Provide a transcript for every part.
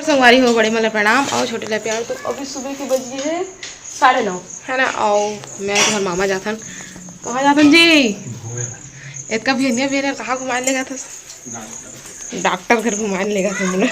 संगवारी हो बड़े मतलब प्रणाम और छोटे ला प्यार। तो अभी सुबह की बज गई है 9:30 है ना। और मैं तो मामा जाथन। कहाँ जाथन जी? इतना भेजिया भेजा कहाँ घुमाने लेगा था? डॉक्टर घर घुमाने लेगा था मुझे।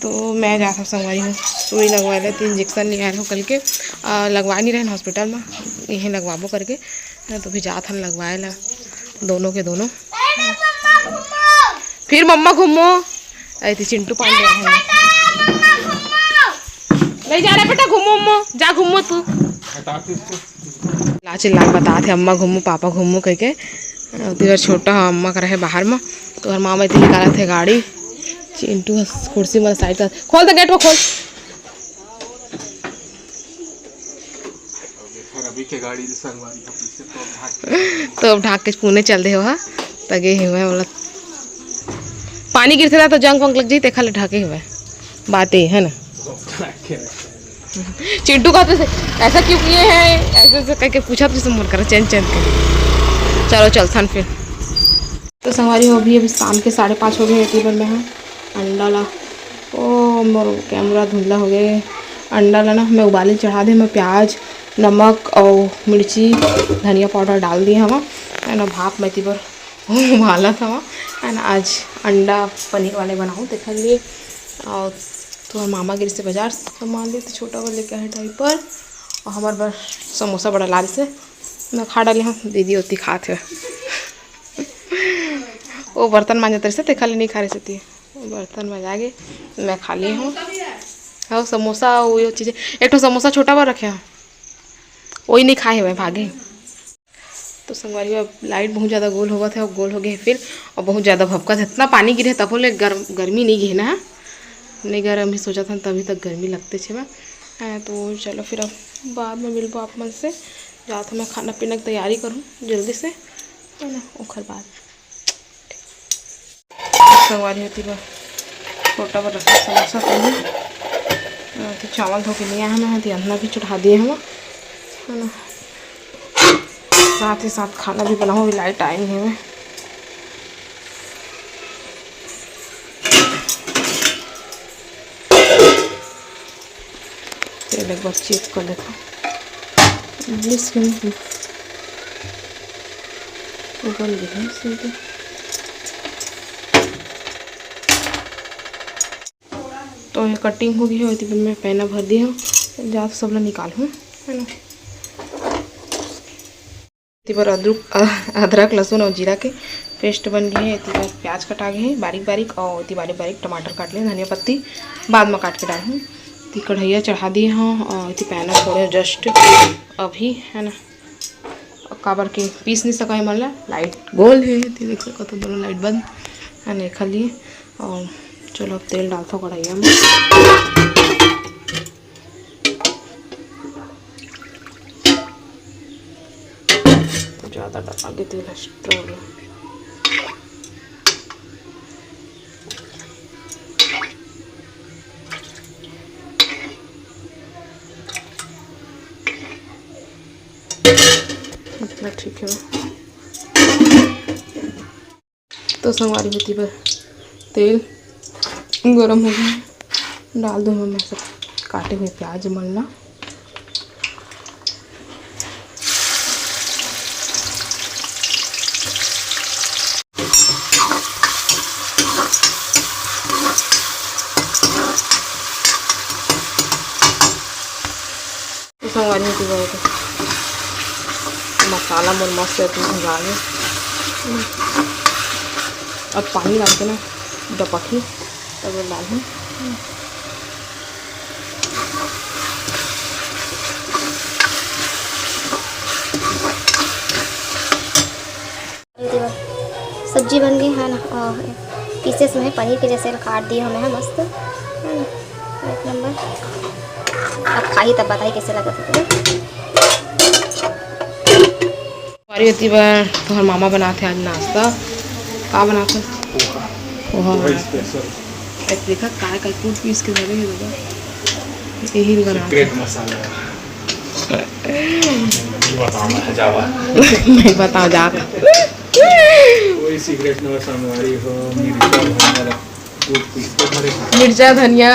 तो मैं जाता संगवारी हूँ सुई लगवा ले 3 इंजेक्शन ले आए हो कल के। लगवा नहीं रहे हॉस्पिटल में, यहीं लगवाबो करके तो भी जात हम लगवाए ला दोनों के दोनों। फिर मम्मा घूमो ऐसे चिंटू पांडे नहीं जा रहा बेटा, घूमो मम्मा जा घूमो तू। ला चिल्ला बता थे अम्मा घूमो पापा घूमो कह के। तीर छोटा अम्मा का रहे बाहर में तो मामा इतनी निकाला थे गाड़ी। चिंटू कुर्सी में साइड कर खोल दे गेट को खोल। के गाड़ी तो अब ढाक के पुणे चल दे हो तगे हुए मतलब पानी गिरते रहा तो जंग पंख लग जाई ते खाली ढाके हुए बातें है ना। चिंटू का तो ऐसा क्यों किए हैं ऐसे ऐसे करके पूछा तो मन करा चैन चैन के। चलो चलथन फिर। तो संगवारी हो अभी शाम के 5:30 हो गए। टेबल में है अंडा ला। ओ मोर कैमरा धुंधला हो गए। अंडा ला ना मैं उबाले चढ़ा दे। मैं प्याज नमक और मिर्ची धनिया पाउडर डाल दिए हम है ना। भाप में तीबर उबाला था है ना। आज अंडा पनीर वाले बनाऊँ देख लिए। और तो मामा गिर से बाजार सामान लिए तो छोटा वाले लेके आए डाइपर। और हमारे बस समोसा बड़ा लाल से मैं खा डाली हूँ। दीदी होती खाते वो बर्तन मांझे तेरे से देखा नहीं खा रही थी बर्तन में जाके मैं खा ली हूँ। हाँ समोसा वो चीज़ें एक तो समोसा छोटा बार रखे हैं वही नहीं खाए हुए भागे। तो संगवारी लाइट बहुत ज़्यादा गोल होगा था और गोल हो गए फिर और बहुत ज़्यादा भपका था। इतना पानी गिरे तब बोले गर्मी नहीं गिरे ना नहीं गर्म ही सोचा था तभी तक गर्मी लगते थे मैं। तो चलो फिर अब बाद में मिल आप मन से जाता मैं खाना पीना की तैयारी करूँ जल्दी से है ना। ओखर बाद संगवारी होती बा छोटा बड़ा रखा समोसा तो चावल धो के लिए आए हैं तो अन्ना भी चढ़ा दिए हम है ना। साथ ही साथ खाना भी बनाऊँ लाइट आई है मैं। तेल एक बार चेक कर लेता इंग्लिश के ऊपर लिखा सीधे। तो ये कटिंग हो गई है तो मैं पैना भर दी हूँ जा सब लोग निकालूँ है ना। पर अदरक लहसुन और जीरा के पेस्ट बन गई है। इतनी बार प्याज कटा गए हैं बारीक बारीक और इतनी बारीक बारीक टमाटर काट लिए धनिया पत्ती बाद में काट के डाल हूँ। इतनी कढ़ैया चढ़ा दी हूँ और इतनी पैना थोड़े जस्ट अभी है ना। काबर के पीस नहीं सका मतलब लाइट गोल है देख सको तो दोनों लाइट बंद है ना खा लिए। और चलो अब तेल डालता हूँ कढ़ैया में। ज़्यादा आगे तेल स्टोर इतना ठीक है। तो संगवारी होती पर तेल गरम हो गया डाल दूँ मैं सब काटे हुए प्याज मलना। संगवारी होती है मसाला मोर मस्त भुजा ले। अब पानी डाल के ना डपकी तब डालूँ। सब्जी बन गई है ना और पीसेस में पनीर के जैसे काट दिए हमें मस्त है ना एक नंबर। अब खाई तब बताई कैसे लगा था। हमारी होती बार तो हर मामा बनाते आज नाश्ता का बनाते पोहा देखा काय का कूट पीस के दे यही बनाते नहीं बताओ जा कोई सीक्रेट न संगवारी हो मिर्चा भुनल मिर्चा धनिया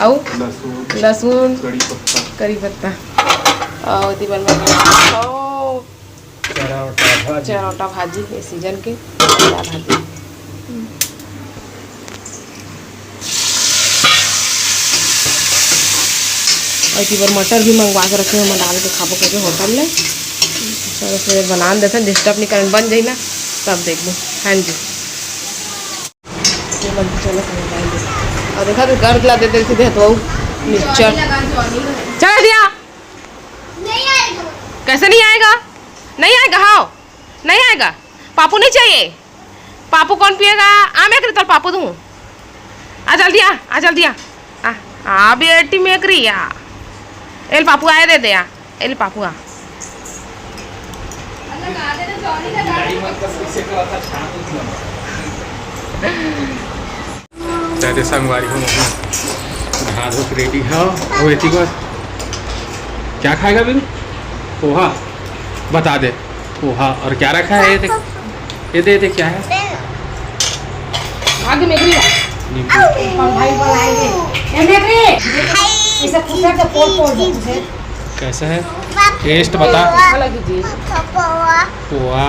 और लहसुन कड़ी पत्ता करी पत्ता और ती बनवा चरौटा भाजी ये सीजन के भाजी। और ती बार मटर भी मंगवा के रखे हम डाल के खाबो के होटल में। चलो फिर बना देते हैं, डिस्टर्ब नहीं करें, बन जाए ना तब देख लो। हाँ जी चलो और देखा तो गर्द ला देते थे तो मिक्सचर चला दिया। कैसे नहीं आएगा? नहीं आएगा। हाँ नहीं आएगा। पापू नहीं चाहिए। पापू कौन पिएगा? आ मैं करी तो पापू दूँ। आ जल्दी आ, आ जल्दी आ। आ बेटी में करी आ एल पापू आए दे दे आ एल पापू आ। चाहते संगवारी हो नहा धो के रेडी है। वो इतनी बात क्या खाएगा बिल? पोहा बता दे। पोहा और क्या रखा है? ये देख, ये दे क्या है? आगे मेरी भाई बोलाएंगे ये मेरी इसे कुकर से पोल कैसा है? टेस्ट बता। पोहा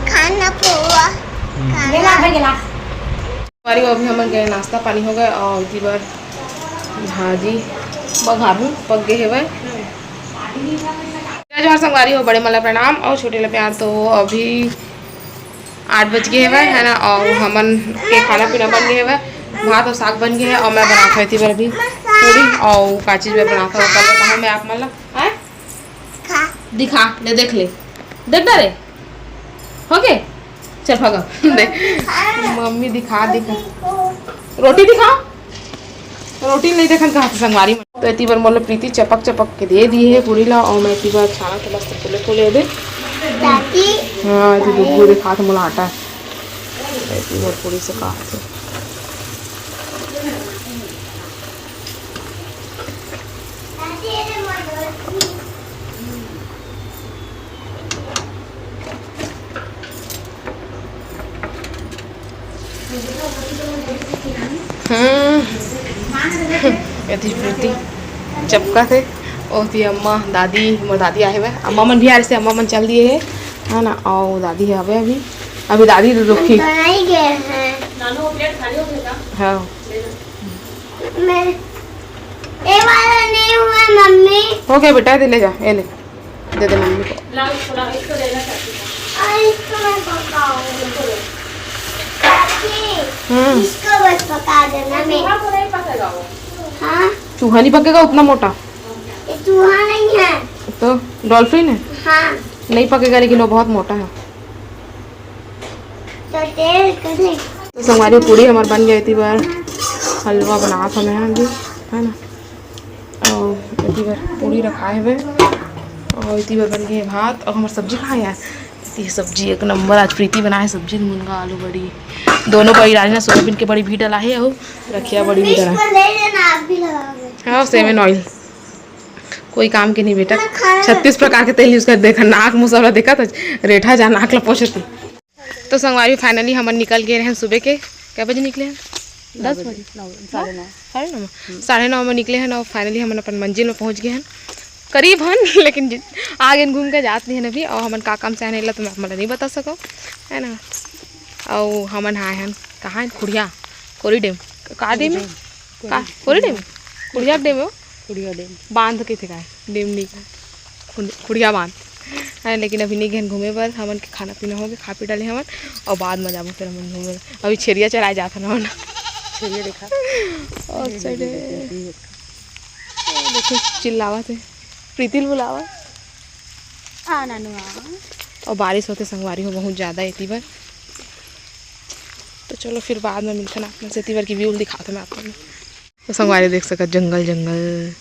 खाना पोहा अभी हम गए नाश्ता पानी हो गए और इसी बार भाजी बघारू पक गए है। जोहार संगवारी हो, बड़े मला प्रणाम और छोटे ला प्यार। तो अभी 8 बज गए है ना और हमन के खाना पीना बन गए है। भात और साग बन गए है और मैं बना खाई थी बार अभी पूरी और का चीज़ में बना था कल बताऊँ मैं आप मतलब है दिखा ले देख ले देख डरे ओके चल भागा देख मम्मी दिखा रोटी दिखा रोटी नहीं देखन कहा संगवारी में। तो इतनी बार मतलब प्रीति चपक चपक के दे दी है पूरी ला और मैं इतनी बार खाना के मस्त फुले फुले दे। हाँ इतनी दुबू दिखा तो मुला आटा है इतनी बार पूरी से कहा थे। यदि प्रीति चपका थे और थी अम्मा दादी मोर दादी आए हुए अम्मा मन भी आ रहे थे। अम्मा मन चल दिए है ना और दादी है अभी अभी दादी रुकी हाँ मम्मी हो गया बेटा दे ले जा ये ले दे दे मम्मी को। इसको बस पका देना मैं। हाँ चूहा नहीं पकेगा उतना मोटा? ये चूहा नहीं है तो डॉल्फिन है। हाँ नहीं पकेगा लेकिन वो बहुत मोटा है। तो तेल करे तो संगवारी पूरी हमारे बन गई थी बार हलवा बना था मैं अभी है ना और इतनी बार पूरी रखा है और इतनी बार बन गई भात और हमारी सब्जी कहाँ है यार। ये सब्जी एक नंबर आज प्रीति बनाए सब्जी मुनगा आलू बड़ी दोनों बड़ी डाली ना सोयाबीन के बड़ी भी डला है और रखिया बड़ी भी डला है। हाँ सेवन ऑयल कोई काम की नहीं बेटा 36 प्रकार के तेल यूज़ कर देखा नाक मुँह सब देखा तो रेठा जा नाक ला पहुँचती। तो संगवारी फाइनली हम निकल गए हैं सुबह के क्या बजे निकले हैं 10 बजे 9:30 में निकले हैं और फाइनली हम अपन मंजिल में पहुँच गए हैं करीब हन लेकिन आगे घूम के जाते हैं अभी और हमन का काम से आने ला तो मैं मतलब नहीं बता सको है ना। और हमन आए हैं कहाँ है खुड़िया कोरी डैम का डैम है का कोरी डैम खुड़िया डैम है खुड़िया डैम बांध के थे का डैम नहीं खुड़िया बांध है लेकिन अभी नहीं गए घूमे पर हमन के खाना पीना हो गया खा पी डाले हमन और बाद में जाबो फिर हमन घूमे अभी छेरिया चलाए जाता ना छेरिया देखा और साइड देखो चिल्लावा थे प्रीति बुलावा और बारिश होते संगवारी हो बहुत ज़्यादा इतनी बार। तो चलो फिर बाद में मिलते ना अपने से इतनी बार की व्यू दिखाते मैं आपको। तो संगवारी देख सका जंगल जंगल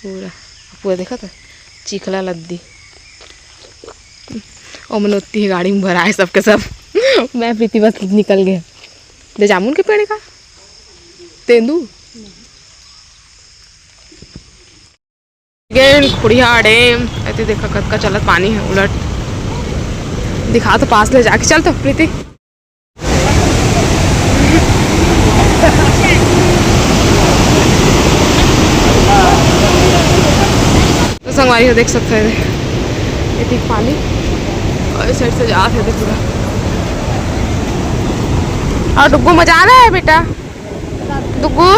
पूरा पूरा देखा था चीखला लद्दी और मनोती गाड़ी में भरा है सबके सब मैं प्रीति बस निकल गए दे जामुन के पेड़ का तेंदू खुड़िया डैम ऐसे देखा कद का चलत पानी है उलट दिखा तो पास ले जाके चल तो प्रीति संगवारी हो देख सकते हैं ये ठीक पानी और इस साइड से जाते थे पूरा। और डुग्गू मजा आ रहा है बेटा, डुग्गू